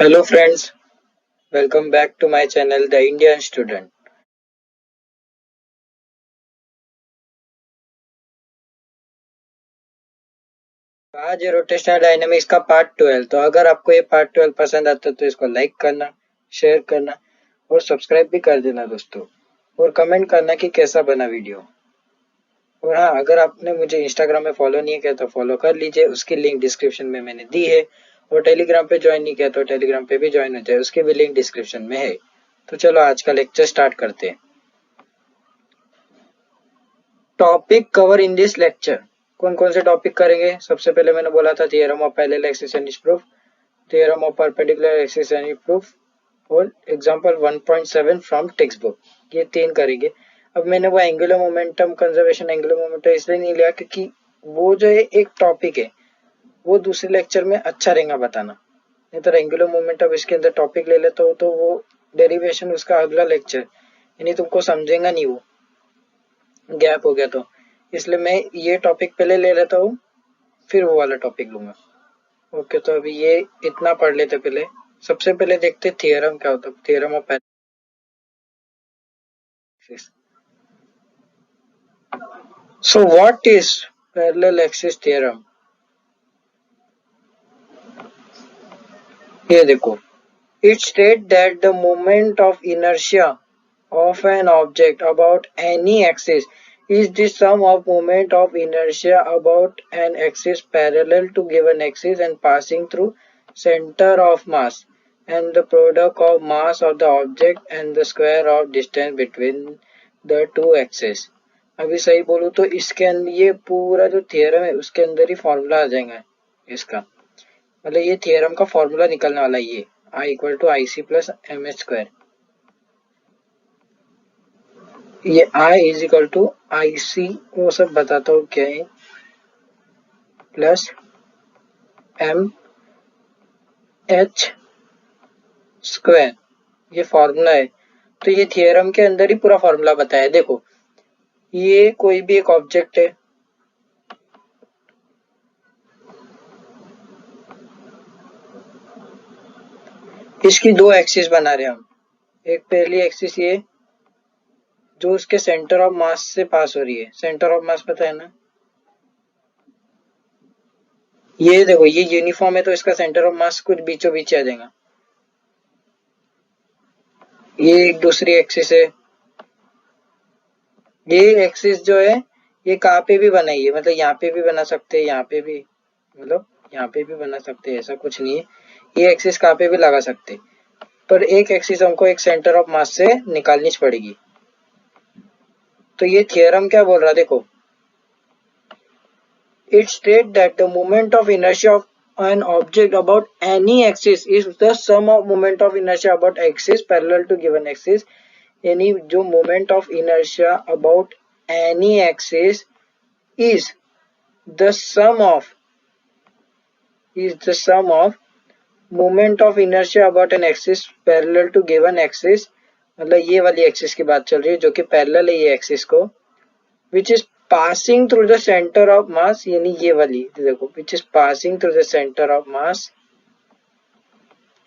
Hello friends, welcome back to my channel The Indian Student। आज है rotational dynamics का part 12। तो अगर आपको ये पार्ट 12 पसंद आता है तो इसको लाइक करना, शेयर करना और सब्सक्राइब भी कर देना दोस्तों, और कमेंट करना कि कैसा बना वीडियो। और हाँ, अगर आपने मुझे इंस्टाग्राम में फॉलो नहीं किया तो फॉलो कर लीजिए, उसकी लिंक डिस्क्रिप्शन में मैंने दी है। और टेलीग्राम पे ज्वाइन नहीं किया तो टेलीग्राम पे भी ज्वाइन हो जाए, उसकी भी लिंक डिस्क्रिप्शन में है। तो चलो आज का लेक्चर स्टार्ट करते हैं। Topic cover in this lecture. कौन कौन से टॉपिक करेंगे? सबसे पहले मैंने बोला था theorem of parallel axis and it's proof, theorem of perpendicular axis and it's proof और एग्जांपल 1.7 फ्रॉम टेक्स्ट बुक। ये तीन करेंगे। अब मैंने वो angular momentum conservation angular momentum इसलिए नहीं लिया क्योंकि वो जो है एक टॉपिक है, वो दूसरे लेक्चर में अच्छा रहेगा बताना। नहीं तो एंगुलर मोमेंटम इसके अंदर टॉपिक ले लेते हो तो वो डेरिवेशन उसका अगला लेक्चर यानी तुमको समझेगा नहीं, वो गैप हो गया। तो इसलिए मैं ये टॉपिक पहले ले लेता हूँ, फिर वो वाला टॉपिक लूंगा। ओके, तो अभी ये इतना पढ़ लेते पहले। सबसे पहले देखते थियरम क्या होता है। Theorem of parallel. So what is parallel axis theorem? ये देखो, it states that the moment of inertia of an object about any axis is the sum of moment of inertia about an axis parallel to given axis and passing through center of mass and the product of mass of the object and the square of distance between the two axes। अभी सही बोलूं तो इसके अंदर ये पूरा जो theorem है उसके अंदर ही फॉर्मूला आ जाएगा इसका। मतलब ये थियरम का फॉर्मूला निकलने वाला है, ये I equal to I C plus M H square. ये I is equal to I C, वो सब बताता हूँ क्या है, प्लस एम एच स्क्वायर, ये फॉर्मूला है। तो ये थियरम के अंदर ही पूरा फॉर्मूला बताया है। देखो, ये कोई भी एक ऑब्जेक्ट है, इसकी दो एक्सिस बना रहे हैं हम। एक पहली एक्सिस ये जो उसके सेंटर ऑफ मास से पास हो रही है, सेंटर ऑफ मास पता है ना, ये देखो ये यूनिफॉर्म है तो इसका सेंटर ऑफ मास कुछ बीचों बीच आ जाएगा। ये एक दूसरी एक्सिस है। ये एक्सिस जो है ये कहाँ पे भी बनाई है, मतलब यहाँ पे भी बना सकते हैं, यहाँ पे भी, मतलब यहाँ पे भी बना सकते हैं, ऐसा कुछ नहीं है। ये एक्सिस कहाँ पे भी लगा सकते हैं, पर एक एक्सिस हमको एक सेंटर ऑफ मास से निकालनी पड़ेगी। तो ये थियरम क्या बोल रहा है, देखो, it states that the moment of inertia of an object about any axis is the sum of moment of inertia about axis parallel to given axis। यानी जो moment of inertia about any axis is the sum of moment of inertia about an axis parallel to given axis। मतलब ये वाली axis की बात चल रही है जो कि पैरेलल है ये एक्सिस को, which is passing through the center of mass, यानी ये वाली देखो, which is passing through the center of mass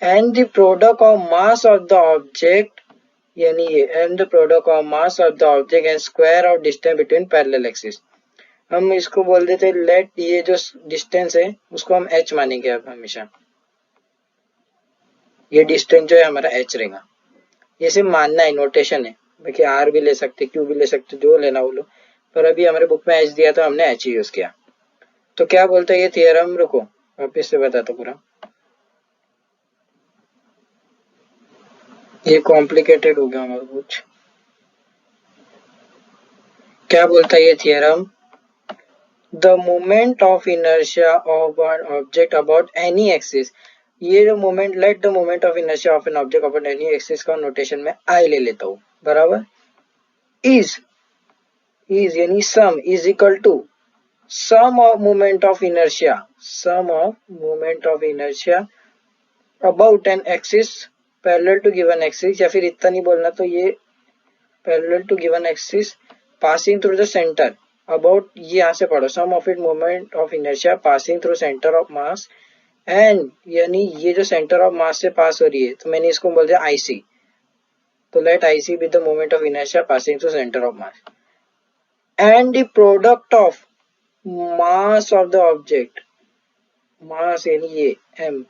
and the product of mass of the object, यानी ये and the product of mass of the object and square of distance between parallel axis। हम इसको बोल देते हैं late, ये जो distance है उसको हम h मानेंगे अब हमेशा। ये डिस्टेंस जो है हमारा h रहेगा। ये सिर्फ मानना है, नोटेशन है। बाकी r भी ले सकते, q भी ले सकते, जो लेना वो लो, पर अभी हमारे बुक में h दिया तो हमने h ही यूज किया। तो क्या बोलते हैं ये थियरम, रुको वापिस से बताता पूरा, ये कॉम्प्लिकेटेड हो गया हमारा कुछ। क्या बोलता है ये theorem, the moment of inertia of an object about any axis. ये जो moment, let the moment of inertia of an object about any axis का नोटेशन में आई ले लेता हूँ, बराबर, इज यानी sum is equal to sum of moment of inertia, sum of moment of inertia about an axis parallel to given axis, या फिर इतना नहीं बोलना तो ये parallel to given axis passing through the center about, ये यहाँ से पढ़ो, sum of it moment of inertia passing through center of mass and यानी ये जो सेंटर ऑफ मास से पास हो रही है, तो मैंने इसको बोल दिया आईसी। तो let IC be the moment of inertia passing through centre of mass and the product of mass of the object, mass यानी ये m,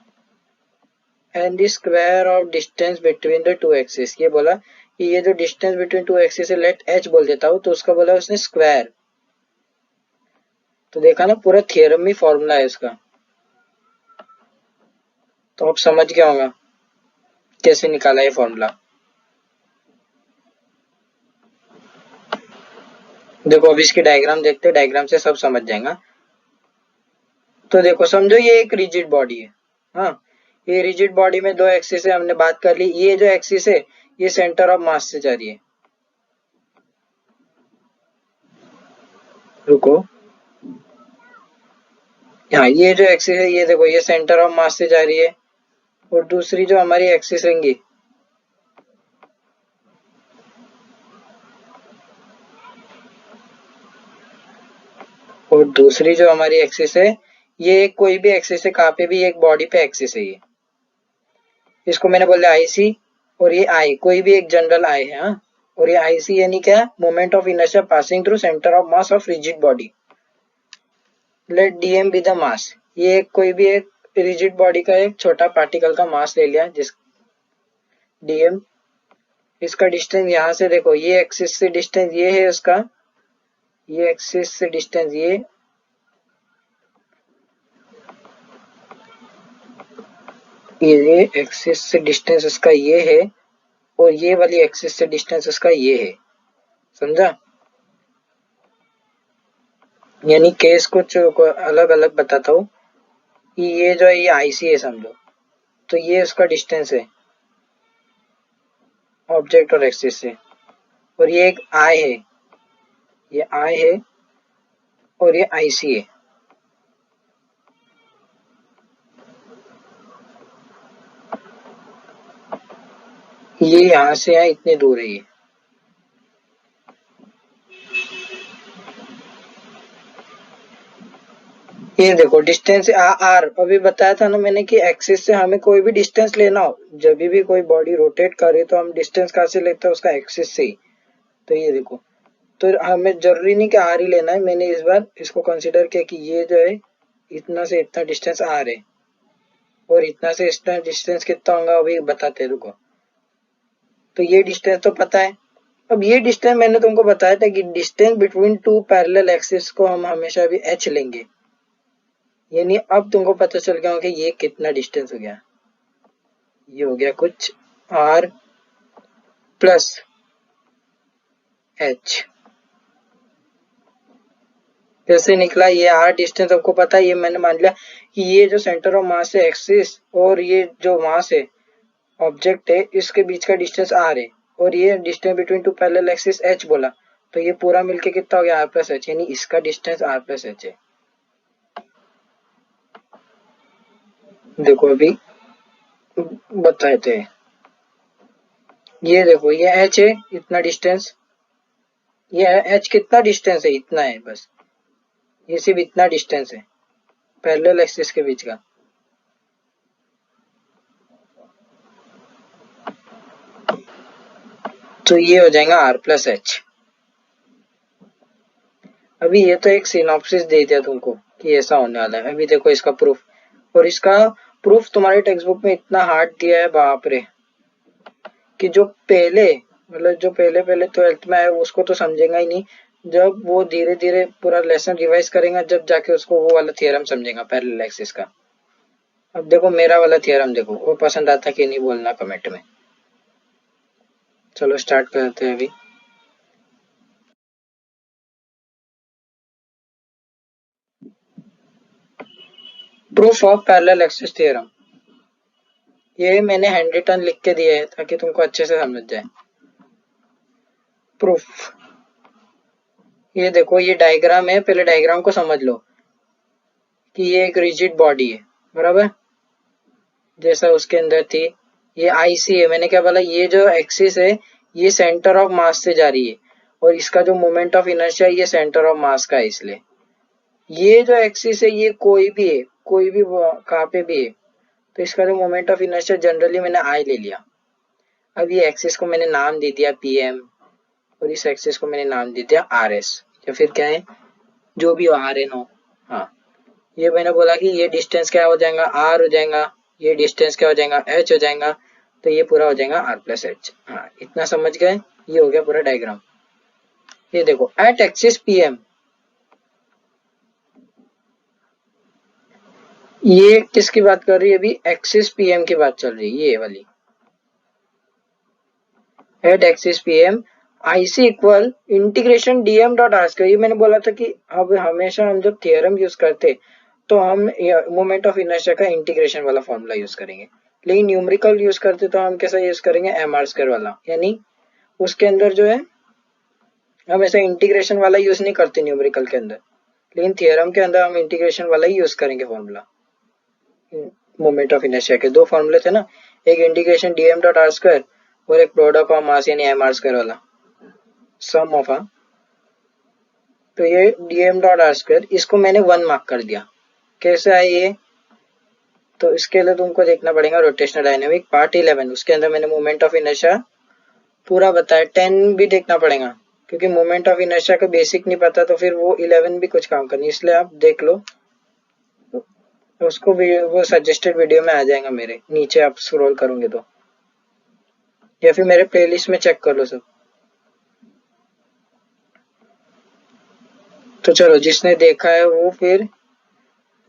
and the square of distance between the two axis. ये बोला कि ये जो distance between two axis है, let h बोल देता हूँ, तो उसका बोला उसने स्क्वायर। तो देखा ना, पूरा थ्योरम ही फॉर्मूला है इसका। तो आप समझ गया होगा कैसे निकाला ये फॉर्मूला। देखो अब इसकी डायग्राम देखते हैं, डायग्राम से सब समझ जाएगा। तो देखो समझो ये एक रिजिड बॉडी है। हाँ, ये रिजिड बॉडी में दो एक्सिस है, हमने बात कर ली। ये जो एक्सिस है ये सेंटर ऑफ मास से जा रही है। रुको, हाँ ये जो एक्सिस है ये देखो, ये सेंटर ऑफ मास से जा रही है। और दूसरी जो हमारी एक्सिस रहेंगी, और दूसरी जो हमारी एक्सिस है, ये कोई भी एक्सिस है, कहाँ पे भी एक बॉडी पे एक्सिस है ये। इसको मैंने बोला आईसी, और ये आई कोई भी एक जनरल आई है। हाँ, और ये आईसी यानी क्या, moment of inertia passing through centre of mass of rigid body. Let dm be the mass, ये कोई भी एक रिजिड बॉडी का एक छोटा पार्टिकल का मास ले लिया, जिस डीएम, इसका डिस्टेंस यहाँ से देखो, ये एक्सिस से डिस्टेंस ये है उसका, ये एक्सिस से डिस्टेंस ये एक्सिस से डिस्टेंस उसका ये है, और ये वाली एक्सिस से डिस्टेंस उसका ये है। समझा? यानी केस कुछ अलग अलग बताता हूँ कि ये जो है ये आईसी है समझो, तो ये उसका डिस्टेंस है ऑब्जेक्ट और एक्सिस से, और ये एक आई है, ये आई है, और ये आईसी है। ये यहाँ से यहाँ इतनी दूर है ये देखो डिस्टेंस आर। अभी बताया था ना मैंने कि एक्सिस से हमें कोई भी डिस्टेंस लेना हो, जब भी कोई बॉडी रोटेट करे तो हम डिस्टेंस कहाँ से लेते हैं, उसका एक्सिस से ही। तो ये देखो, तो हमें जरूरी नहीं कि आर ही लेना है, मैंने इस बार इसको कंसिडर किया कि ये जो है इतना से इतना डिस्टेंस आर है, और इतना से इतना डिस्टेंस कितना होगा अभी बताते हैं, रुको। तो ये डिस्टेंस तो पता है। अब ये डिस्टेंस मैंने तुमको बताया था कि distance between to parallel axis को हम हमेशा भी एच लेंगे। यानी अब तुमको पता चल गया कि ये कितना डिस्टेंस हो गया, ये हो गया कुछ आर प्लस एच। कैसे निकला, ये आर डिस्टेंस आपको पता है, ये मैंने मान लिया कि ये जो सेंटर ऑफ मास है एक्सिस, और ये जो मास है ऑब्जेक्ट है, इसके बीच का डिस्टेंस आर है, और ये distance between to parallel axis H बोला। तो ये पूरा मिलके कितना हो गया, आर प्लस एच, यानी इसका डिस्टेंस आर प्लस एच है। देखो अभी बताए थे, ये देखो ये एच है इतना डिस्टेंस, ये एच कितना डिस्टेंस है, इतना है बस, ये सिर्फ इतना डिस्टेंस है पैरेलल एक्सिस के बीच का। तो ये हो जाएगा आर प्लस एच। अभी ये तो एक सिनॉप्सिस दे दिया तुमको कि ऐसा होने वाला है। अभी देखो इसका प्रूफ, और इसका प्रूफ तुम्हारे टेक्स्ट बुक में इतना हार्ड दिया है बाप रे, कि जो पहले मतलब जो पहले पहले 12th में आया उसको तो समझेगा ही नहीं, जब वो धीरे धीरे पूरा लेसन रिवाइज करेगा जब जाके उसको वो वाला थियरम समझेगा पैरेलल एक्सिस का। अब देखो मेरा वाला थियरम देखो, वो पसंद आता कि नहीं बोलना कमेंट में। चलो स्टार्ट करते हैं अभी। Proof of parallel axis theorem, ये मैंने हैंड रिटन लिख के दिया है ताकि तुमको अच्छे से समझ जाए। प्रूफ, ये देखो ये डायग्राम है, पहले डायग्राम को समझ लो कि ये एक रिजिड बॉडी है बराबर, जैसा उसके अंदर थी। ये आईसी है, मैंने क्या बोला, ये जो एक्सिस है ये सेंटर ऑफ मास से जा रही है, और इसका जो मोमेंट ऑफ इनर्शिया ये सेंटर ऑफ मास का है, इसलिए ये जो एक्सिस है ये कोई भी है, कोई भी कहाँ पे भी है, तो इसका जो मोमेंट ऑफ इनर्शिया जनरली मैंने आई ले लिया। अब ये एक्सिस को मैंने नाम दे दिया पीएम, और इस एक्सिस को मैंने नाम दे दिया आरएस, या फिर क्या है, जो भी हो, आर एन हो। हाँ, ये मैंने बोला कि ये डिस्टेंस क्या हो जाएगा, आर हो जाएगा, ये डिस्टेंस क्या हो जाएगा, एच हो जाएगा, तो ये पूरा हो जाएगा आर प्लस एच। हाँ, इतना समझ गए, ये हो गया पूरा डायग्राम। ये देखो एट एक्सिस पीएम, ये किसकी बात कर रही है अभी, एक्सिस पीएम की बात चल रही है, ये वाली at axis PM IC equal integration DM dot R square. ये मैंने बोला था कि अब हमेशा हम जब थियरम यूज करते तो हम मोमेंट ऑफ इनर्शिया का इंटीग्रेशन वाला फॉर्मूला यूज करेंगे, लेकिन न्यूमेरिकल यूज करते तो हम कैसा यूज करेंगे, एम आर स्क्वायर वाला, यानी उसके अंदर जो है हम ऐसा इंटीग्रेशन वाला यूज नहीं करते न्यूमेरिकल के अंदर, लेकिन थियरम के अंदर हम इंटीग्रेशन वाला ही यूज करेंगे फॉर्मूला। मोमेंट ऑफ इनर्शिया के दो फॉर्मूले थे ना, एक integration DM dot R square और एक प्रोडक्ट ऑफ मास यानी एम आर स्क्वायर वाला, सम ऑफ। तो ये डीएम डॉट आर स्क्वायर, इसको मैंने 1 मार्क कर दिया। कैसे है ये, तो इसके लिए तुमको देखना पड़ेगा रोटेशनल डायनेमिक पार्ट 11, उसके अंदर मैंने मोमेंट ऑफ इनर्शिया पूरा बताया। 10 भी देखना पड़ेगा, क्योंकि मोमेंट ऑफ इनर्शिया का बेसिक नहीं पता तो फिर वो 11 भी कुछ काम करनी, इसलिए आप देख लो उसको भी, वो सजेस्टेड वीडियो में आ जाएगा मेरे नीचे, आप स्क्रॉल करोगे तो, या फिर मेरे प्लेलिस्ट में चेक कर लो सब। तो चलो, जिसने देखा है वो फिर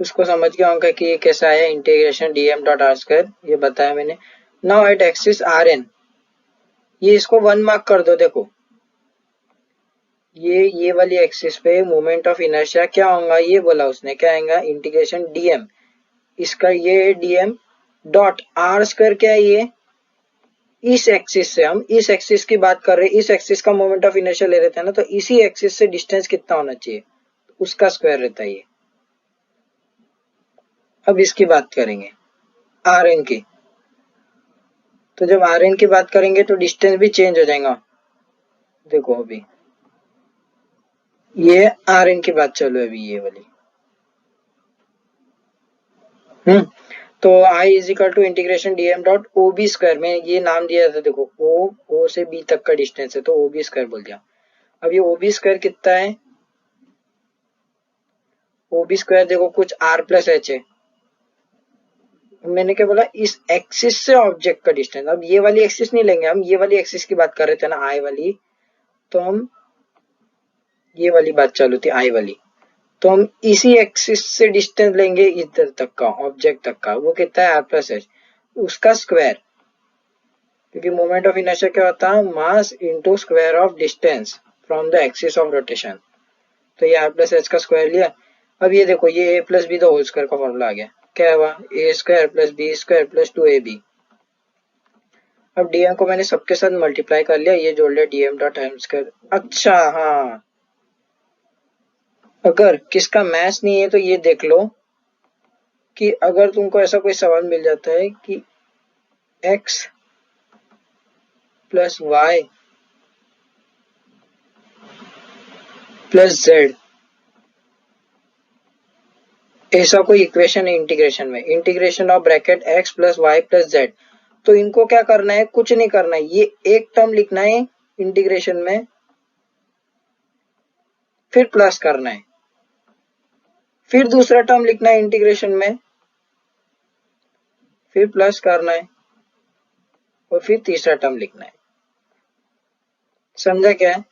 उसको समझ गया होगा कि ये कैसा है integration DM dot R square, ये बताया मैंने। Now at axis R N, ये इसको 1 मार्क कर दो। देखो ये वाली एक्सिस पे मोमेंट ऑफ इनर्शिया क्या होगा, ये बोला उसने, क्या आएगा, इंटीग्रेशन डीएम, इसका ये डीएम डॉट आर स्क्वायर क्या है, ये इस एक्सिस से, हम इस एक्सिस की बात कर रहे हैं, इस एक्सिस का मोमेंट ऑफ इनर्शिया ले रहे थे ना, तो इसी एक्सिस से डिस्टेंस कितना होना चाहिए, उसका स्क्वायर रहता है ये। अब इसकी बात करेंगे आर एन की, तो जब आर एन की बात करेंगे तो डिस्टेंस भी चेंज हो जाएगा। देखो अभी ये आर एन की बात चलो अभी, ये वाली तो I is equal to integration DM dot O B square में ये नाम दिया था। देखो ओ से बी तक का डिस्टेंस है तो ओ बी स्क्वायर बोल दिया। अब ये ओ बी स्क्वायर कितना है, ओ बी स्क्वायर देखो कुछ आर प्लस एच है। मैंने क्या बोला, इस एक्सिस से ऑब्जेक्ट का डिस्टेंस, अब ये वाली एक्सिस नहीं लेंगे हम, ये वाली एक्सिस की बात कर रहे थे ना आई वाली, तो हम ये वाली बात चालू थी आई वाली, तो हम इसी एक्सिस से डिस्टेंस लेंगे इधर तक का, ऑब्जेक्ट तक का, वो कितना है आर प्लस एच, उसका स्क्वायर, क्योंकि मोमेंट ऑफ इनर्शिया क्या होता है, mass into square of distance from the axis of rotation. तो ये आर प्लस एच का स्क्वायर लिया। अब ये देखो ये A plus B the whole square का फॉर्मूला आ गया, क्या हुआ, A square plus B square plus 2ab। अब डीएम को मैंने सबके साथ मल्टीप्लाई कर लिया, ये जोड़ लिया डीएम डॉट एम स्क्वायर। अच्छा हाँ, अगर किसका मैच नहीं है तो ये देख लो कि अगर तुमको ऐसा कोई सवाल मिल जाता है कि x plus Y plus Z, ऐसा कोई इक्वेशन है इंटीग्रेशन में, integration of bracket x plus Y plus Z, तो इनको क्या करना है, कुछ नहीं करना है, ये एक टर्म लिखना है इंटीग्रेशन में, फिर प्लस करना है, फिर दूसरा टर्म लिखना है इंटीग्रेशन में, फिर प्लस करना है, और फिर तीसरा टर्म लिखना है। समझा क्या है,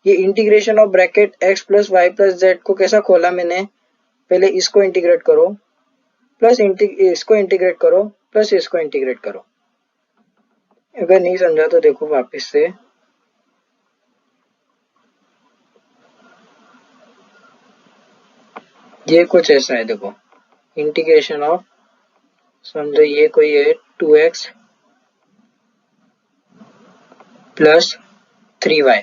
ये integration of bracket x plus Y plus Z को कैसा खोला मैंने, पहले इसको इंटीग्रेट करो, प्लस इसको इंटीग्रेट करो, प्लस इसको इंटीग्रेट करो। अगर नहीं समझा तो देखो वापस से, ये कुछ ऐसा है, देखो इंटीग्रेशन ऑफ, समझो ये कोई है 2x प्लस 3y,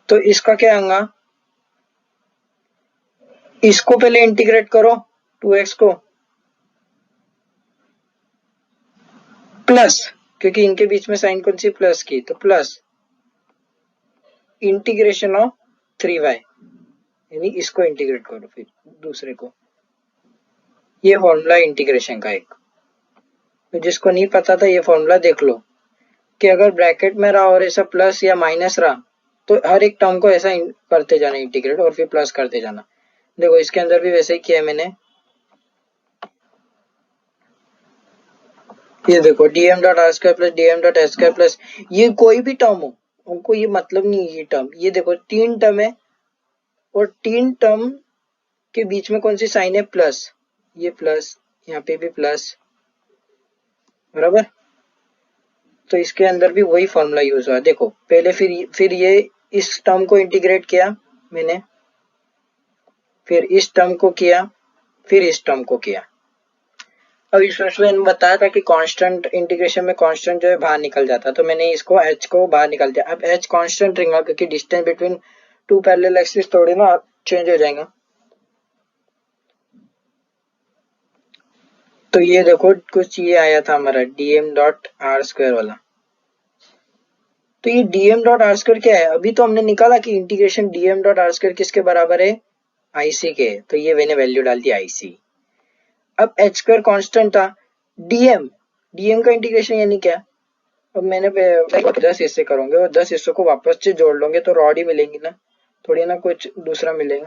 तो इसका क्या आएगा, इसको पहले इंटीग्रेट करो 2x को, प्लस, क्योंकि इनके बीच में साइन कौन सी प्लस की, तो प्लस इंटीग्रेशन ऑफ 3y, यानी इसको इंटीग्रेट करो फिर दूसरे को। ये फॉर्मूला इंटीग्रेशन का एक, तो जिसको नहीं पता था ये फॉर्मूला देख लो कि अगर ब्रैकेट में रहा और ऐसा प्लस या माइनस रहा तो हर एक टर्म को ऐसा करते जाना इंटीग्रेट और फिर प्लस करते जाना। देखो इसके अंदर भी वैसे ही किया है मैंने। ये देखो dm dot R square plus dm dot S square plus, ये कोई भी टर्म हो उनको ये मतलब नहीं है ये टर्म। ये देखो तीन टर्म है और तीन टर्म के बीच में कौन सी साइन है, प्लस, ये प्लस, यहाँ पे भी प्लस, बराबर। तो इसके अंदर भी वही फॉर्मूला यूज हुआ। देखो पहले फिर ये इस टर्म को इंटीग्रेट किया मैंने, फिर इस टर्म को किया, फिर इस टर्म को किया। अब इसमें मैंने बताया था कि कांस्टेंट इंटीग्रेशन में कांस्टेंट जो है बाहर निकल जाता, तो मैंने इसको h को बाहर निकाल दिया। अब h कांस्टेंट रहेगा क्योंकि distance between to parallel axis थोड़ी ना चेंज हो जाएगा। तो ये देखो कुछ ये आया था हमारा dm डॉट आर स्क्वायर वाला। तो ये dm डॉट आर स्क्वायर क्या है, अभी तो हमने निकाला कि integration dm dot R square किसके बराबर है, आईसी के। तो ये मैंने वैल्यू डाल दी आईसी। अब एच स्क्वायर कॉन्स्टेंट था, डीएम का इंटीग्रेशन यानी क्या, अब मैंने 10 हिस्से करोगे और 10 हिस्सों को वापस से जोड़ लोगे तो रॉड ही मिलेंगी ना, थोड़ी ना कुछ दूसरा मिलेगा।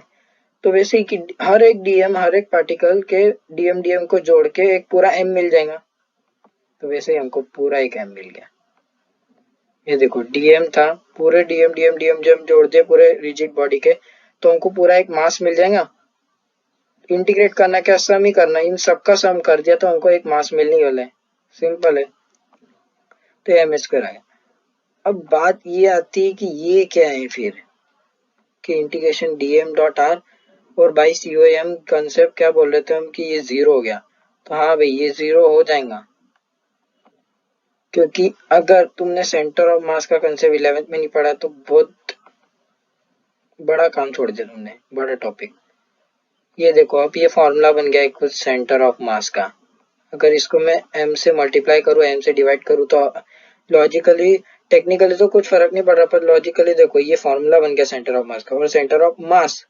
तो वैसे ही कि हर एक डीएम हर एक पार्टिकल के डीएम को जोड़ के एक पूरा एम मिल जाएगा। तो वैसे ही हमको पूरा एक एम मिल गया। ये देखो डीएम था, पूरे डीएम जब हम जोड़ दिए पूरे रिजिड बॉडी के तो हमको पूरा एक मास मिल जाएगा। इंटीग्रेट करना क्या, सम ही करना, इन सबका सम कर दिया तो हमको एक मास मिलने वाला है, सिंपल है। तो एम स्क्वायर आया। अब बात ये आती है कि ये क्या है फिर, कि इंटीग्रेशन डीएम डॉट आर और बाई सीओएम कंसेप्ट क्या बोल रहे थे हम कि ये जीरो हो गया। तो हाँ भाई ये जीरो हो जाएगा, क्योंकि अगर तुमने सेंटर ऑफ मास का कंसेप्ट 11th में नहीं पढ़ा तो बहुत बड़ा काम छोड़ दिया तुमने, बड़ा टॉपिक। ये देखो अब ये फॉर्मूला बन गया एक कुछ सेंटर ऑफ मास का। अगर इसको मैं m से मल्टीप्लाई करूँ, m से डिवाइड करूँ तो लॉजिकली टेक्निकली तो कुछ फर्क नहीं पड़ रहा, पर लॉजिकली देखो ये फॉर्मूला बन गया सेंटर ऑफ मास का। और सेंटर ऑफ मास,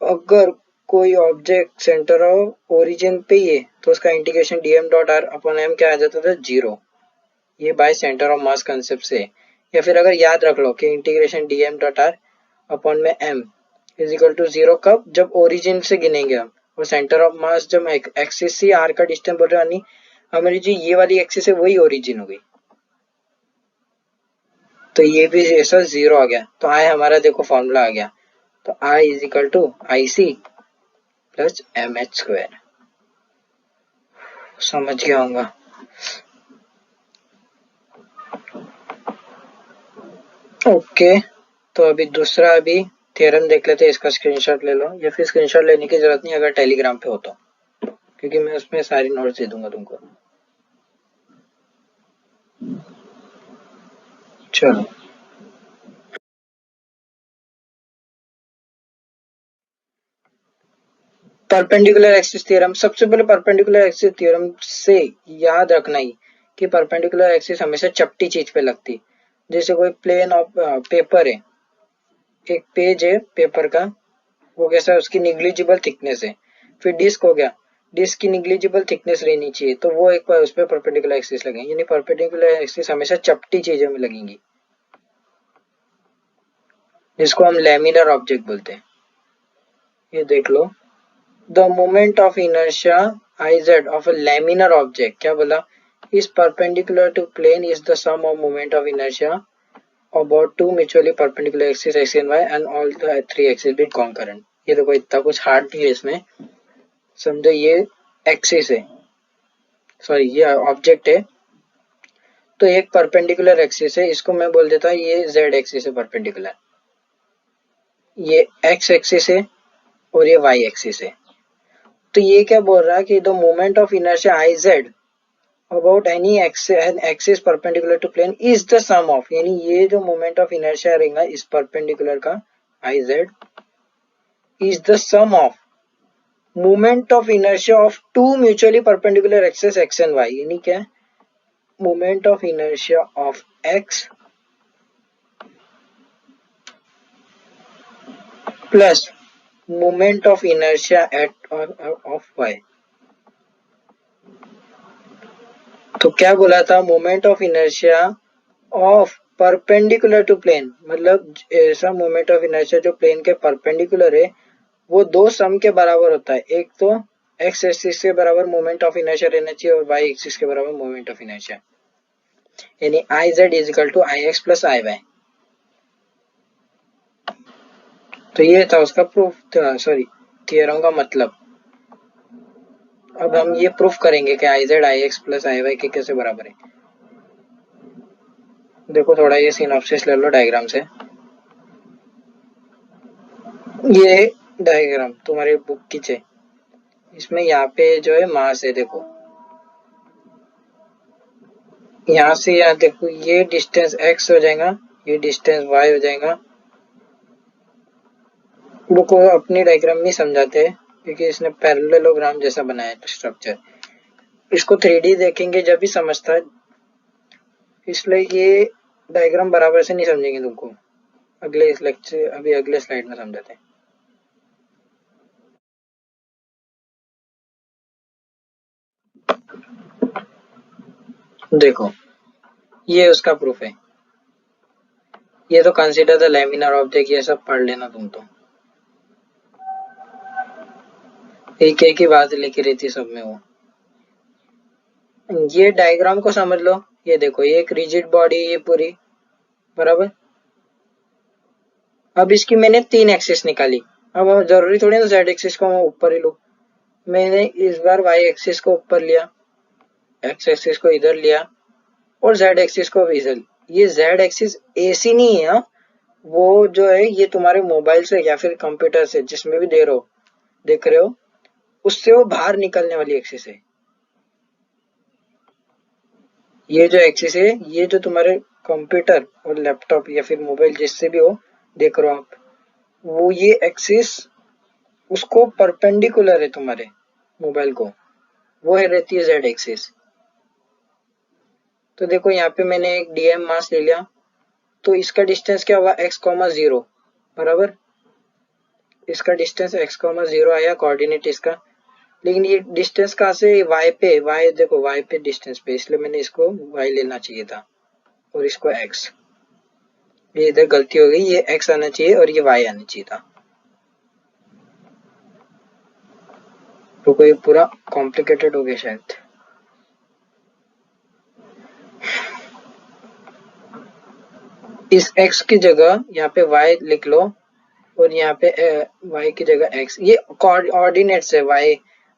अगर कोई ऑब्जेक्ट सेंटर ऑफ ओरिजिन पे ही है तो उसका integration DM dot R upon M क्या आ जाता था, जीरो। ये by centre of mass concept से। या फिर अगर याद रख लो कि integration DM dot R upon में M is equal to zero, कब, जब ओरिजिन से गिनेंगे हम। और सेंटर ऑफ मास जब एक्सिस से आर का डिस्टेंस बोल रहे, हमारी जो ये वाली एक्सिस है वही ओरिजिन हो गई। तो ये भी ऐसा जीरो आ गया। तो आई हमारा देखो फॉर्मूला आ गया। तो I is equal to I C plus M H square. समझ गया होगा। ओके, तो अभी दूसरा अभी थ्योरम देख लेते हैं, इसका स्क्रीनशॉट ले लो, या फिर स्क्रीनशॉट लेने की जरूरत नहीं अगर टेलीग्राम पे हो तो, क्योंकि मैं उसमें सारी नोट्स दे दूंगा तुमको। चलो परपेंडिकुलर एक्सिस थ्योरम। सबसे पहले परपेंडिकुलर एक्सिस थ्योरम से याद रखना ही कि परपेंडिकुलर एक्सिस हमेशा चपटी चीज पे लगती। जैसे कोई प्लेन ऑफ पेपर है, एक पेज है पेपर का, वो कैसा है, उसकी निग्लिजिबल थिकनेस है। फिर डिस्क हो गया, डिस्क की निग्लिजिबल थिकनेस रहनी चाहिए, तो वो एक बार उस पर परपेंडिकुलर एक्सिस लगेंगे। यानी परपेंडिकुलर एक्सिस हमेशा चपटी चीजों में लगेंगी, जिसको हम लैमिनर ऑब्जेक्ट बोलते हैं। ये देख लो, the moment of inertia iz of a laminar object, क्या बोला, is perpendicular to plane is the sum of moment of inertia about two mutually perpendicular axes x and y and all the three axes be concurrent। ये देखो इतना कुछ hard नहीं है इसमें, समझो ये एक्सिस है, सॉरी ये ऑब्जेक्ट है, तो एक परपेंडिकुलर एक्सिस है, इसको मैं बोल देता हूँ ये z एक्सिस है परपेंडिकुलर, ये x एक्सिस है और ये y एक्सिस है। तो ये क्या बोल रहा है कि the moment of inertia iz about any axis perpendicular to plane is the sum of, यानी ये जो मोमेंट ऑफ इनर्शिया रहेगा इस परपेंडिकुलर का iz is the sum of moment of inertia of two mutually perpendicular axis x and y। यानी क्या, moment of inertia of x plus moment of inertia at of Y. तो क्या बोला था, moment of inertia of perpendicular to plane, मतलब ऐसा moment of inertia जो plane के परपेंडिकुलर है वो दो सम के बराबर होता है। एक तो एक्स एक्सिस के बराबर मोमेंट ऑफ इनर्शिया रहना चाहिए और वाई एक्सिस के बराबर मोमेंट ऑफ इनर्शिया, यानी I Z is equal to I X plus I Y. तो ये था उसका प्रूफ, सॉरी थियरम का मतलब। अब हम ये प्रूफ करेंगे कि I Z I X plus I Y के कैसे बराबर है। देखो थोड़ा ये सिनॉप्सिस ले लो डायग्राम से। ये डायग्राम तुम्हारी बुक की है, इसमें यहाँ पे जो है मास है, देखो यहाँ से यहाँ देखो ये डिस्टेंस x हो जाएगा, ये डिस्टेंस y हो जाएगा। वो को अपनी डायग्राम नहीं समझाते क्योंकि इसने पैरेललोग्राम जैसा बनाया है स्ट्रक्चर, इसको 3D देखेंगे जब भी समझता है, इसलिए ये डायग्राम बराबर से नहीं समझेंगे तुमको। अगले इस लेक्चर अभी अगले स्लाइड में समझाते हैं। देखो ये उसका प्रूफ है। ये तो कंसीडर द लैमिनार ऑब्जेक्ट, ये सब पढ़ लेना तुम तो, एक एक ही बात लिखी रहती सब में वो। ये डायग्राम को समझ लो, ये देखो ये एक रिजिड बॉडी, ये पूरी बराबर। अब इसकी मैंने 3 एक्सिस निकाली, अब जरूरी थोड़ी ना जेड एक्सिस को मैं ऊपर ही लूं, मैंने इस बार वाई एक्सिस को ऊपर लिया, एक्स एक्सिस को इधर लिया और जेड एक्सिस को भी इधर। ये जेड एक्सिस ऐसी नहीं है, वो जो है ये तुम्हारे मोबाइल से या फिर कंप्यूटर से जिसमें भी देख रहे हो उससे वो बाहर निकलने वाली एक्सिस है। ये जो एक्सिस है ये जो तुम्हारे कंप्यूटर और लैपटॉप या फिर मोबाइल जिससे भी हो देख रहे हो आप, वो ये एक्सिस उसको परपेंडिकुलर है तुम्हारे मोबाइल को, वो है रहती है जेड एक्सिस। तो देखो यहाँ पे मैंने एक डीएम मास ले लिया, तो इसका डिस्टेंस क्या हुआ x, 0 बराबर, इसका डिस्टेंस x, 0 आया कोऑर्डिनेट इसका। लेकिन ये डिस्टेंस कहाँ से, y पे, y देखो y पे डिस्टेंस पे, इसलिए मैंने इसको y लेना चाहिए था और इसको x। ये इधर गलती हो गई, ये x आना चाहिए और ये y आना चाहिए था। तो कोई पूरा कॉम्प्लिकेटेड हो गया शायद। इस x की जगह यहाँ पे y लिख लो और यहाँ पे y की जगह x, ये कोऑर्डिनेट्स है,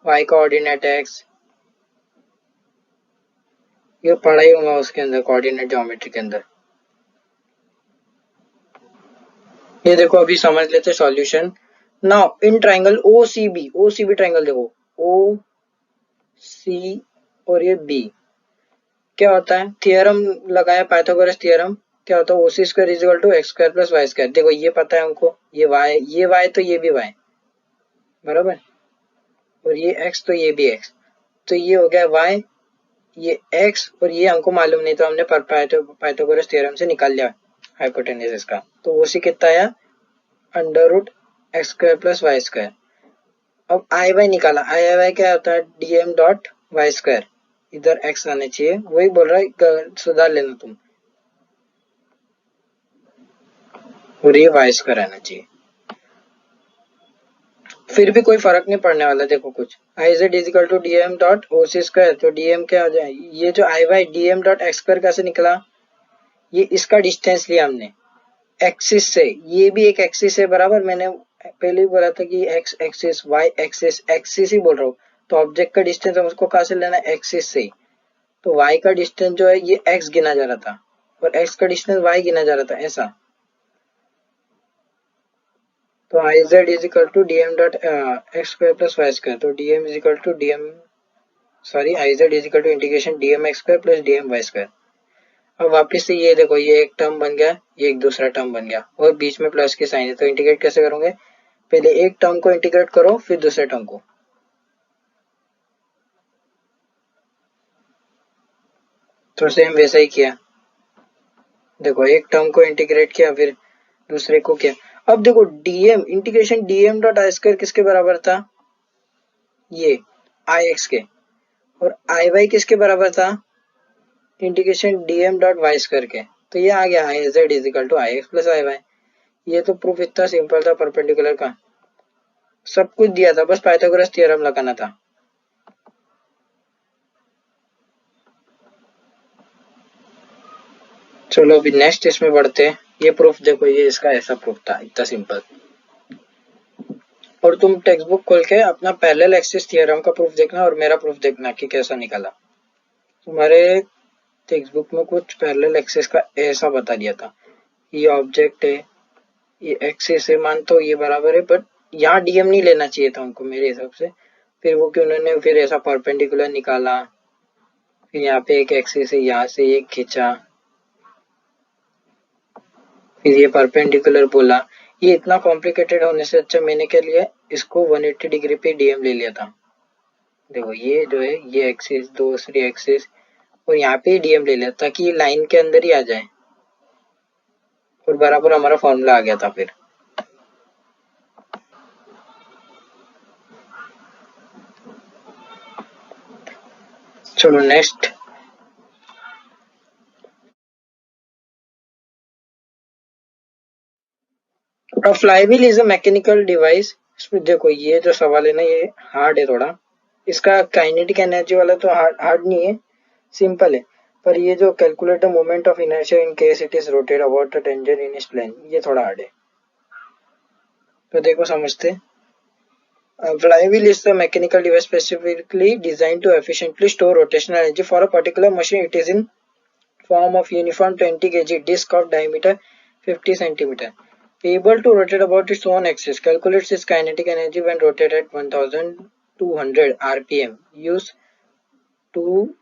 y का ऑर्डिनेट है x, ये पढ़ा ही होगा उसके अंदर कोऑर्डिनेट ज्योमेट्री के अंदर। ये देखो अभी समझ लेते solution. Now in triangle O C B triangle देखो ओ सी और ये बी, क्या होता है, थियरम लगाया पाइथागोरस थियरम, क्या होता है O C square is equal to X square plus Y square. देखो ये पता है हमको, ये वाई तो ये भी वाई बराबर, और ये एक्स तो ये भी एक्स, तो ये हो गया वाई, ये एक्स और ये हमको मालूम नहीं, तो हमने पाइथागोरस थ्योरम से निकाल लिया हाइपोटेन्यूज इसका। तो उसी कितना आया, under root X square plus Y square. अब आई वाई निकाला, आई वाई क्या होता है, डीएम डॉट वाई स्क्वायर, इधर एक्स आना चाहिए, वही बोल रहा है सुधार लेना तुम, और ये वाई स्क्वायर आना चाहिए। फिर भी कोई फर्क नहीं पड़ने वाला, देखो कुछ I Z is equal to DM dot O C square, तो डीएम क्या आ जाए, ये जो I Y DM dot X square कैसे निकला, ये इसका डिस्टेंस लिया हमने एक्सिस से, ये भी एक एक्सिस है बराबर, मैंने पहले ही बोला था कि X axis Y axis, axis ही बोल रहा हूँ, तो ऑब्जेक्ट का डिस्टेंस हम उसको कहाँ से लेना है, एक्सिस से ही। तो वाई का डिस्टेंस जो है ये एक्स गिना जा रहा था और एक्स का डिस्टेंस वाई गिना जा रहा था ऐसा। तो I Z is equal to D M dot X square plus Y square, तो D M is equal to D M, sorry I Z is equal to integration D M X square plus D M Y square. अब वापस से ये देखो ये एक term बन गया, ये एक दूसरा टर्म बन गया और बीच में प्लस के साइन है, तो इंटीग्रेट कैसे करोगे, पहले एक टर्म को इंटीग्रेट करो फिर दूसरे टर्म को। तो सेम वैसा ही किया, देखो एक टर्म को इंटीग्रेट किया फिर दूसरे को किया। अब देखो DM integration DM dot I square किसके बराबर था, ये आई एक्स के, और आई वाई किसके बराबर था, integration DM dot Y square के। तो ये आ गया I Z is equal to I X plus I Y. ये तो प्रूफ इतना सिंपल था परपेंडिकुलर का, सब कुछ दिया था, बस पाइथागोरस थ्योरम लगाना था। चलो अभी नेक्स्ट इसमें बढ़ते हैं। ये प्रूफ देखो, ये इसका ऐसा प्रूफ था, इतना सिंपल। और तुम टेक्स्ट बुक खोल के अपना पैरेलल एक्सिस थ्योरम का प्रूफ देखना और मेरा प्रूफ देखना कि कैसा निकला। तुम्हारे टेक्स्ट बुक में कुछ पैरेलल एक्सिस का ऐसा बता दिया था, ये ऑब्जेक्ट है, ये एक्सिस है, मान तो ये बराबर है, बट यहाँ डीएम नहीं लेना चाहिए था उनको मेरे हिसाब से। फिर वो कि उन्होंने फिर ऐसा परपेंडिकुलर निकाला, फिर यहाँ पे एक एक्सिस है, यहाँ से एक खींचा, फिर ये परपेंडिकुलर बोला। ये इतना कॉम्प्लिकेटेड होने से अच्छा मैंने क्या लिया, इसको 180 डिग्री पे डीएम ले लिया था। देखो ये जो है ये एक्सिस, दूसरी एक्सिस, और यहाँ पे डीएम ले लिया ताकि ये लाइन के अंदर ही आ जाए, और बराबर हमारा फॉर्मूला आ गया था फिर। चलो next. A flywheel is a mechanical device। इसमें देखो ये जो सवाल है ना, ये हार्ड है थोड़ा। इसका काइनेटिक एनर्जी वाला तो हार्ड नहीं है, सिंपल है। पर ये जो calculate the moment of inertia in case it is rotate about the tangent in its plane, ये थोड़ा हार्ड है। तो देखो समझते। Flywheel is the mechanical device specifically designed to efficiently store rotational energy for a particular machine. It is in form of uniform 20 kg disc of diameter 50 cm, able to rotate about its own axis. Calculates its kinetic energy when rotated at 1200 rpm. To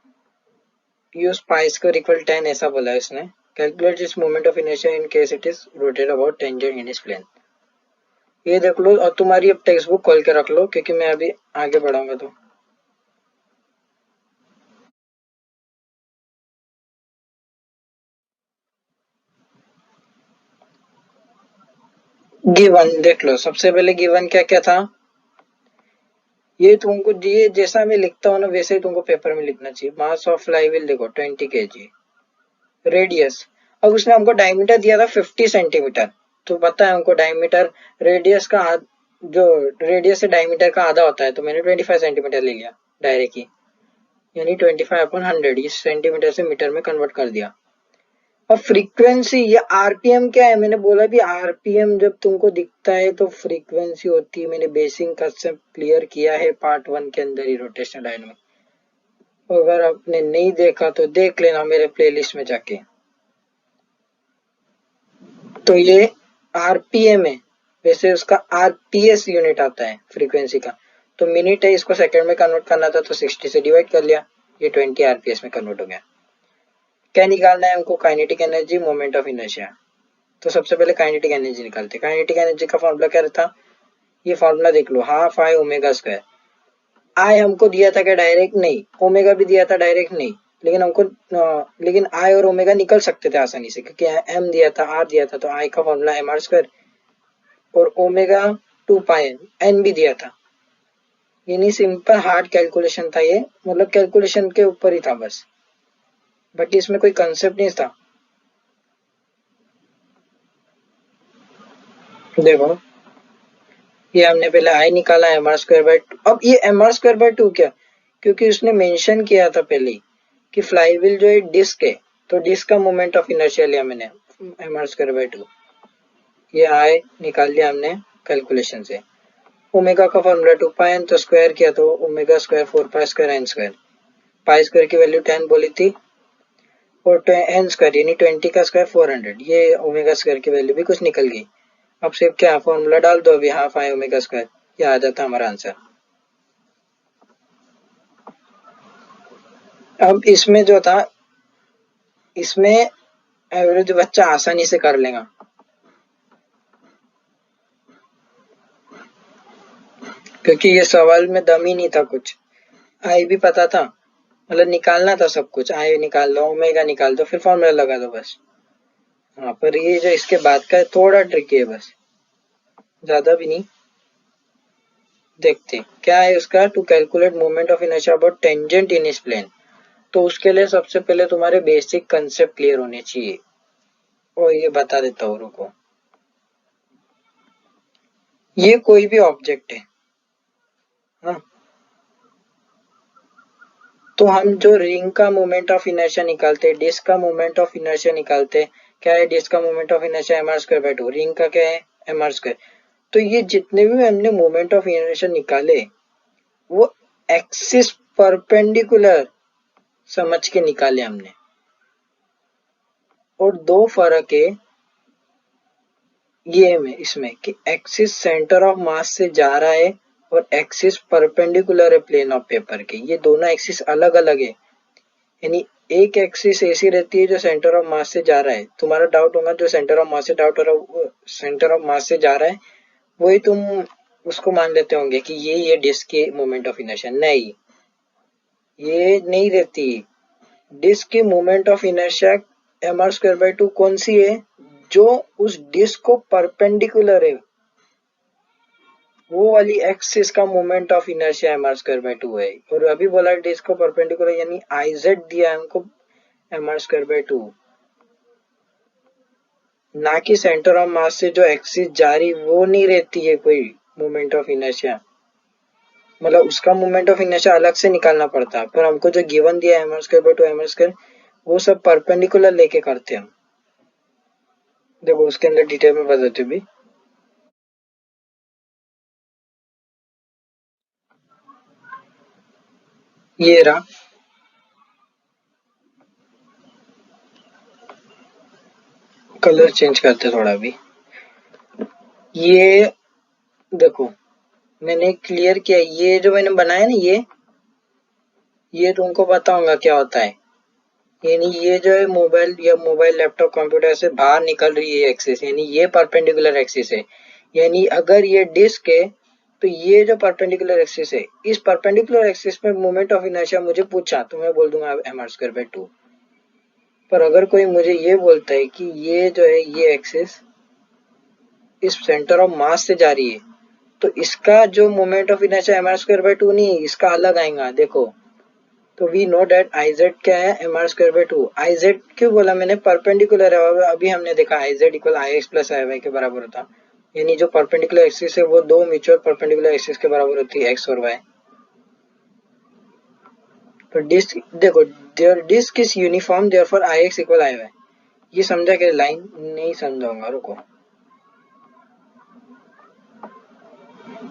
use pi square equal 10 ऐसा बोला है इसने। Calculates its moment of inertia in case it is rotated about tangent in its plane। ये देख लो, और तुम्हारी अब text book खोल के रख लो क्योंकि मैं अभी आगे बढ़ाऊंगा। तो गिवन देख लो, सबसे पहले गिवन क्या क्या था, ये तुमको ये जैसा मैं लिखता हूँ ना वैसे ही तुमको पेपर में लिखना चाहिए। मास ऑफ फ्लाईव्हील देखो 20 kg, रेडियस, अब उसने हमको डायमीटर दिया था 50 सेंटीमीटर, तो पता है हमको डायमीटर रेडियस का जो रेडियस से डायमीटर का आधा होता है, तो मैंने 25 सेंटीमीटर ले लिया डायरेक्ट ही, यानी 25/100 इस सेंटीमीटर से मीटर में कन्वर्ट कर दिया। अब फ्रीक्वेंसी, ये आरपीएम क्या है, मैंने बोला भी आरपीएम जब तुमको दिखता है तो फ्रीक्वेंसी होती है। मैंने बेसिक कंसेप्ट क्लियर किया है पार्ट 1 के अंदर ही रोटेशनल डायनामिक्स, अगर आपने नहीं देखा तो देख लेना मेरे प्लेलिस्ट में जाके। तो ये आरपीएम है, वैसे उसका आरपीएस यूनिट आता है फ्रीक्वेंसी का, तो मिनट है, इसको सेकंड में कन्वर्ट करना था तो 60 से डिवाइड कर लिया, ये 20 आरपीएस में कन्वर्ट हो गया। क्या निकालना है हमको, kinetic energy, moment of inertia. तो सबसे पहले काइनेटिक एनर्जी निकालते। काइनेटिक एनर्जी का फॉर्मूला क्या रहता, ये फॉर्मूला देख लो, हाफ आई ओमेगा स्क्वायर। आई हमको दिया था क्या डायरेक्ट, नहीं। ओमेगा भी दिया था डायरेक्ट, नहीं। लेकिन हमको लेकिन आई और ओमेगा निकल सकते थे आसानी से क्योंकि एम दिया था, आर दिया था, तो आई का फॉर्मूला एम आर स्क्वायर, और ओमेगा 2 पाई एन, एन भी दिया था। यानी सिंपल हार्ड कैलकुलेशन था ये, मतलब कैलकुलेशन के ऊपर ही था बस, बाकी इसमें कोई कंसेप्ट नहीं था। देखो ये हमने पहले आई निकाला M R square by two. अब ये M R square by two क्या, क्योंकि उसने मेंशन किया था पहले कि फ्लाईव्हील जो है डिस्क है, तो डिस्क का मोमेंट ऑफ इनर्शिया लिया मैंने M R square by two. ये आई निकाल लिया हमने कैलकुलेशन से। ओमेगा का फॉर्मूला 2 पाई एन, तो स्क्वायर किया तो omega square 4 pi square N square. Pi square की वैल्यू 10 बोली थी, और एन स्क्वायर यानी 20 का स्क्वायर 400, ये ओमेगा स्क्वायर की वैल्यू भी कुछ निकल गई। अब सिर्फ क्या फॉर्मूला डाल दो अभी, हाफ आई ओमेगा स्क्वायर, ये आ जाता हमारा आंसर। अब इसमें जो था, इसमें एवरेज बच्चा आसानी से कर लेगा, क्योंकि ये सवाल में दम ही नहीं था कुछ। आई भी पता था, मतलब निकालना था सब कुछ, आई निकाल दो, ओमेगा निकाल दो, फिर फॉर्मूला लगा दो बस। हाँ, पर ये जो इसके बाद का है थोड़ा ट्रिकी है बस। ज्यादा भी नहीं, देखते क्या है उसका। To calculate moment of inertia about tangent in इस प्लेन। तो उसके लिए सबसे पहले तुम्हारे बेसिक कंसेप्ट क्लियर होने चाहिए, और ये बता देता हूँ, रुको। ये कोई भी ऑब्जेक्ट है, हाँ, तो हम जो रिंग का मोमेंट ऑफ इनर्शिया निकालते हैं, डिस्क का मोमेंट ऑफ इनर्शिया निकालते हैं, क्या है डिस्क का moment of inertia M R square by two, ring का क्या है एम आर स्क्वायर। तो ये जितने भी हमने मोमेंट ऑफ इनर्शिया निकाले वो एक्सिस परपेंडिकुलर समझ के निकाले हमने। और दो फर्क है ये में इसमें कि एक्सिस सेंटर ऑफ मास से जा रहा है और एक्सिस परपेंडिकुलर है प्लेन ऑफ पेपर के, ये दोनों एक्सिस अलग अलग है। यानी एक एक्सिस ऐसी रहती है जो सेंटर ऑफ मास से जा रहा है, तुम्हारा डाउट होगा जो सेंटर ऑफ मास से डाउट हो रहा है, सेंटर ऑफ मास से जा रहा है वही तुम उसको मान लेते होंगे कि ये डिस्क के मोमेंट ऑफ इनर्शिया, नहीं ये नहीं रहती। डिस्क की moment of inertia M R square by two कौन सी है, जो उस डिस्क को परपेंडिकुलर है, वो वाली एक्सिस का moment of inertia M R square by two है। और अभी बोला डिस्क को परपेंडिकुलर यानी आई जेड दिया है हमको M R square by two, ना कि सेंटर ऑफ मास से जो एक्सिस जा रही वो नहीं रहती है कोई मोमेंट ऑफ इनर्शिया, मतलब उसका मोमेंट ऑफ इनर्शिया अलग से निकालना पड़ता है। पर हमको जो गिवन दिया है M R square by two M R square, वो सब परपेंडिकुलर लेके करते हैं हम। देखो उसके अंदर डिटेल में बताते भी, ये रहा, कलर चेंज करते थोड़ा भी। ये देखो मैंने क्लियर किया, ये जो मैंने बनाया ना ये तुमको पता होगा क्या होता है। यानी ये जो है मोबाइल या मोबाइल लैपटॉप कंप्यूटर से बाहर निकल रही है एक्सिस, यानी ये परपेंडिकुलर एक्सिस है। यानी अगर ये डिस्क है तो ये जो परपेंडिकुलर एक्सिस है, इस परपेंडिकुलर एक्सिस में मोमेंट ऑफ इनर्शिया मुझे पूछा तो मैं बोल दूंगा M R square by two. पर अगर कोई मुझे ये बोलता है कि ये जो है ये एक्सिस इस सेंटर ऑफ मास से जा रही है, तो इसका जो moment of inertia M R square by two नहीं, इसका अलग आएगा। देखो तो we know that I Z क्या है M R square by two. I Z क्यों बोला मैंने, परपेंडिकुलर है, अभी हमने देखा I Z equal I X plus I Y के बराबर होता। यानी जो परपेंडिकुलर एक्सिस है वो दो म्यूचुअल परपेंडिकुलर एक्सिस के बराबर होती है एक्स और वाई। तो डिस्क देखो there disc is uniform therefore I X equal I Y. ये समझा क्या, लाइन नहीं समझाऊंगा रुको।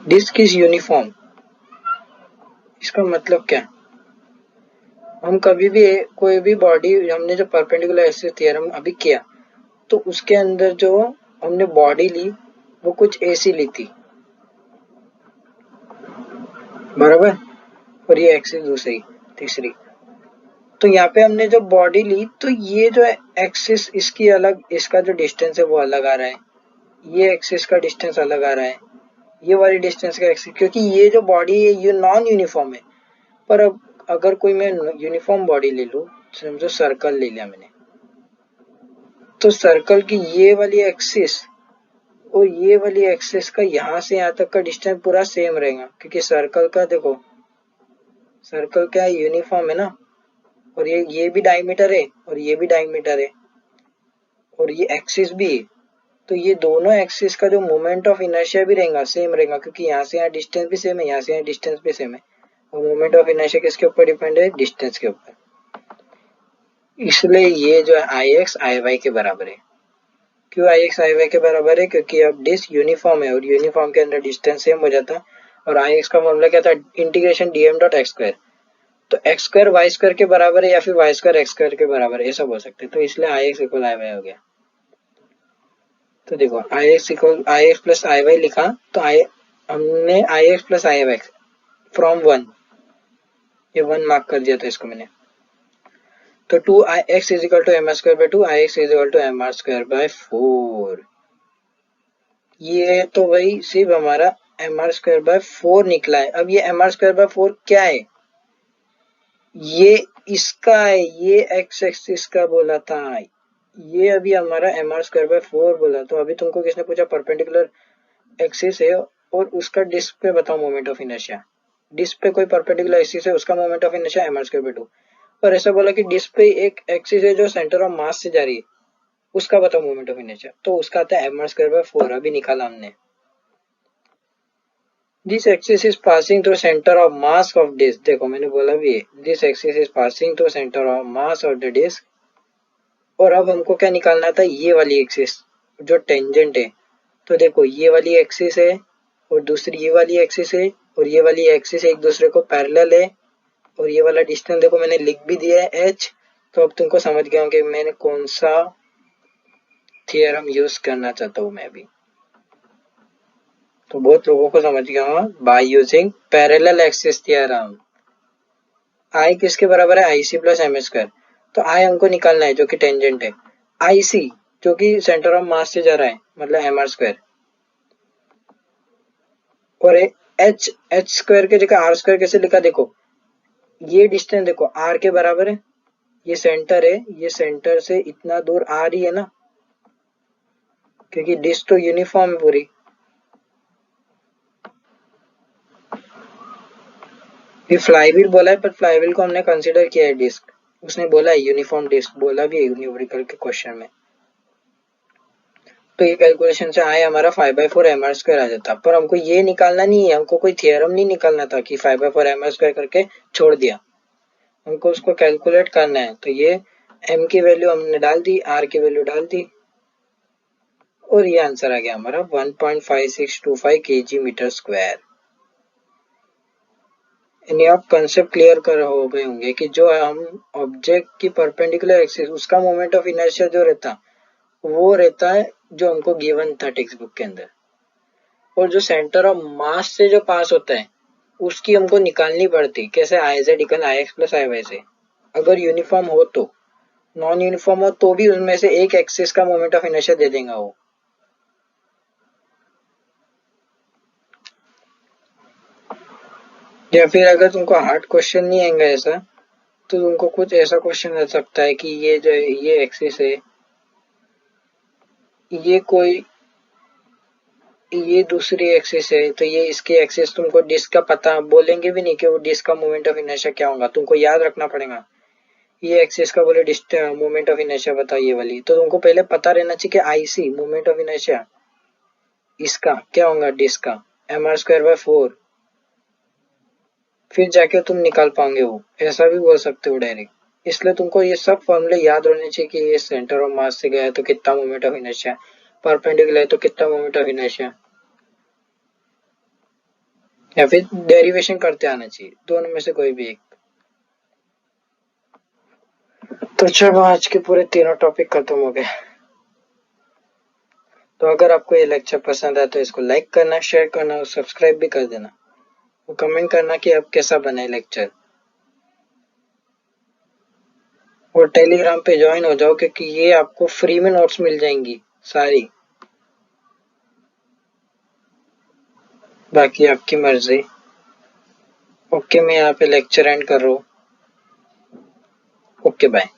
डिस्क इज यूनिफॉर्म, इसका मतलब क्या, हम कभी भी कोई भी बॉडी, हमने जो परपेंडिकुलर एक्सिस थ्योरम अभी किया तो उसके अंदर जो हमने बॉडी ली वो कुछ ऐसी ली थी, बराबर, और ये एक्सिस दूसरी तीसरी। तो यहाँ पे हमने जो बॉडी ली तो ये जो एक्सिस इसकी अलग, इसका जो डिस्टेंस है वो अलग आ रहा है, ये एक्सिस का डिस्टेंस अलग आ रहा है, ये वाली डिस्टेंस का एक्सिस, क्योंकि ये जो बॉडी है ये नॉन यूनिफॉर्म है। पर अब अगर कोई मैं यूनिफॉर्म बॉडी ले लूं, समझो सर्कल ले लिया मैंने, तो सर्कल की ये वाली एक्सिस और ये वाली एक्सिस का यहाँ से यहाँ तक का डिस्टेंस पूरा सेम रहेगा, क्योंकि सर्कल का देखो, सर्कल क्या है यूनिफॉर्म है ना, और ये भी डायमीटर है और ये भी डायमीटर है और ये एक्सिस भी है। तो ये दोनों एक्सिस का जो मोमेंट ऑफ इनर्शिया भी रहेगा सेम रहेगा, क्योंकि यहाँ से यहाँ डिस्टेंस भी सेम है, यहाँ से यहाँ डिस्टेंस भी सेम है। और मोमेंट ऑफ इनर्शिया किसके ऊपर डिपेंड है, डिस्टेंस के ऊपर। इसलिए ये जो है आई एक्स आई वाई के बराबर है। क्यों आई एक्स आई वाई के बराबर है, क्योंकि अब डिस्क यूनिफॉर्म है और यूनिफॉर्म के अंदर डिस्टेंस सेम हो जाता है। और आई एक्स का फॉर्मूला क्या था, integration D M dot X square. तो एक्स स्क्वायर वाई स्क्वायर के बराबर है या फिर वाई स्क्वायर एक्स स्क्वायर के बराबर है, ऐसा बोल सकते हैं। तो इसलिए I X equal I Y हो गया। तो देखो I X equal I X plus I Y लिखा, तो आई हमने I X plus I Y from one, ये वन मार्क कर दिया था इसको मैंने। तो two I X is equal to M R square by two, I X is equal to M R square by four. ये तो वही सिर्फ हमारा M R square by four निकला है। अब ये M R square by four क्या है, ये इसका है, ये एक्स एक्सिस का बोला था, ये अभी हमारा M R square by four बोला। तो अभी तुमको किसने पूछा परपेंडिकुलर एक्सिस है और उसका डिस्क पे बताओ मोमेंट ऑफ इनर्शिया। डिस्क पे कोई परपेंडिकुलर एक्सिस है, उसका मोमेंट ऑफ इनर्शिया mr²/2। और ऐसा बोला कि डिस्क पे एक एक्सिस है जो सेंटर ऑफ मास से जा रही है, उसका बताओ मोमेंट ऑफ इनर्शिया, तो उसका आता है mr²/4। अभी निकाला हमने। This axis is passing through centre of mass of disc, देखो मैंने बोला भी है, this axis is passing through centre of mass of the disc. और अब हमको क्या निकालना था, ये वाली एक्सिस जो टेंजेंट है। तो देखो ये वाली एक्सिस है और दूसरी ये वाली एक्सिस है, और ये वाली एक्सिस एक दूसरे को पैरेलल है। और ये वाला डिस्टेंस देखो मैंने लिख भी दिया है h। तो अब तुमको समझ गया हूँ कि मैंने कौन सा थियरम यूज करना चाहता हूँ मैं भी। तो बहुत लोगों को समझ गया हूँ, by using parallel axis theorem. I किसके बराबर है, I C plus M square. तो आई हमको निकालना है जो कि टेंजेंट है, आई सी जो कि सेंटर ऑफ मास से जा रहा है, मतलब एम आर स्क्वायर। और एच एच स्क्वायर के जगह आर स्क्वायर कैसे लिखा, देखो ये डिस्टेंस देखो आर के बराबर है, ये सेंटर है, ये सेंटर से इतना दूर आर ही है ना, क्योंकि डिस्क तो यूनिफॉर्म है पूरी। ये फ्लाईव्हील बोला है, पर फ्लाईव्हील को हमने कंसीडर किया है डिस्क, उसने बोला है यूनिफॉर्म डिस्क, बोला भी है न्यूमेरिकल के क्वेश्चन में। तो ये कैलकुलेशन से आए हमारा 5/4 एम आर स्क्वायर आ जाता। पर हमको ये निकालना नहीं है, हमको कोई थियरम नहीं निकालना था कि 5/4 एम आर स्क्वायर करके छोड़ दिया, हमको उसको कैलकुलेट करना है। तो ये m की वैल्यू हमने डाल दी, r की वैल्यू डाल दी, और ये आंसर आ गया हमारा 1.5625 kg मीटर स्क्वायर। यानी आप कंसेप्ट क्लियर कर हो गए होंगे कि जो हम ऑब्जेक्ट की परपेंडिकुलर एक्सिस, उसका मोमेंट ऑफ इनर्शिया जो रहता वो रहता है जो हमको गिवन था टेक्स्ट बुक के अंदर। और जो सेंटर ऑफ मास से जो पास होता है उसकी हमको निकालनी पड़ती, कैसे, I Z equal I X plus I Y से। अगर यूनिफॉर्म हो तो, नॉन यूनिफॉर्म हो तो भी उनमें से एक एक्सिस का मोमेंट ऑफ इनर्शिया दे देगा वो। या फिर अगर तुमको हार्ड क्वेश्चन नहीं आएगा ऐसा, तो तुमको कुछ ऐसा क्वेश्चन आ सकता है कि ये जो ये एक्सिस है, ये कोई ये दूसरी एक्सिस है, तो ये इसकी एक्सिस तुमको डिस्क का पता बोलेंगे भी नहीं कि वो डिस्क का मोमेंट ऑफ इनर्शिया क्या होगा, तुमको याद रखना पड़ेगा। ये एक्सिस का बोले डिस्क मोमेंट ऑफ इनर्शिया बताओ ये वाली, तो तुमको पहले पता रहना चाहिए कि आई सी मोमेंट ऑफ इनर्शिया इसका क्या होगा, डिस्क का mr²/4। फिर जाके तुम निकाल पाओगे वो, ऐसा भी बोल सकते हो डायरेक्ट। इसलिए तुमको ये सब फॉर्मूले याद रहने चाहिए कि ये सेंटर ऑफ मास से गया है तो कितना मोमेंट ऑफ इनर्शिया, परपेंडिकुलर है तो कितना मोमेंट ऑफ इनर्शिया, या फिर डेरिवेशन करते आना चाहिए, दोनों में से कोई भी एक। तो चलो आज के पूरे तीनों टॉपिक खत्म हो गए। तो अगर आपको ये लेक्चर पसंद आया तो इसको लाइक करना, शेयर करना और सब्सक्राइब भी कर देना। वो कमेंट करना कि अब कैसा बना है लेक्चर। और टेलीग्राम पे ज्वाइन हो जाओ, क्योंकि ये आपको फ्री में नोट्स मिल जाएंगी सारी। बाकी आपकी मर्जी। ओके, मैं यहाँ पे लेक्चर एंड कर रहा हूँ। Okay bye.